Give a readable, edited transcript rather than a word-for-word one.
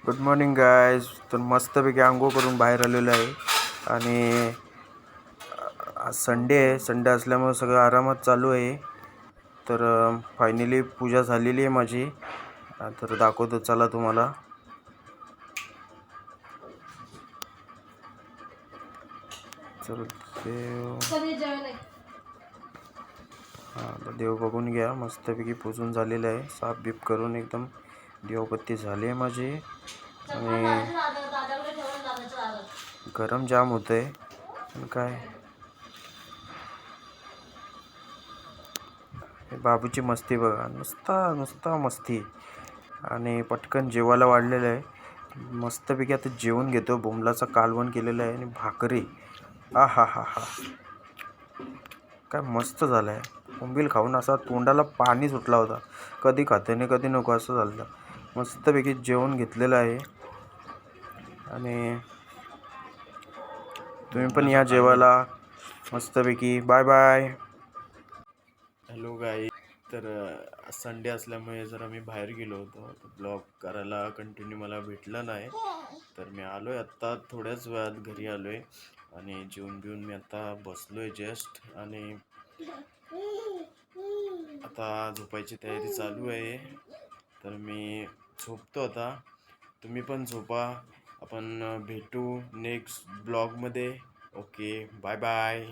Good morning guys. तर मस्तपैकी आंघोळ करून बाहेर आलेलो आहे आणि आज संडे आहे. संडे असल्यामुळे सगळं आरामात चालू आहे. तर फायनली पूजा झालेली आहे माझी. तर दाखवतो चला तुम्हाला. तर देव बघून घ्या. मस्तपैकी पूजून झालेलं आहे. साफ बीप करून एकदम देवबत्ती झाली आहे माझी. आणि गरम जाम होतंय काय. बाबूची मस्ती बघा, नुसता मस्ती. आणि पटकन जेवायला वाढलेलं आहे. मस्तपैकी आता जेवण घेतो. बोंबलाचं कालवण केलेलं आहे आणि भाकरी. आ हा हा हा, काय मस्त झालं आहे. बोंबील खाऊन असा तोंडाला पाणी सुटला होता. कधी खाते नाही कधी नको असं झालं. मस्तपैकी जेवण घेतलेलं आहे आणि तुम्ही पण या जेवायला मस्तपैकी. Bye bye. हॅलो गाई. तर संडे असल्यामुळे जरा मी बाहेर गेलो होतो. ब्लॉग करायला कंटिन्यू मला भेटलं नाही. तर मी आलो आहे आत्ता, थोड्याच वेळात घरी आलो आहे आणि जेवून बिवून मी आत्ता बसलो आहे जस्ट. आणि आता झोपायची तयारी चालू आहे. तर मी झोपतो आता. तुम्ही पण झोपा. आपण भेटू नेक्स्ट ब्लॉगमध्ये. Okay, bye bye.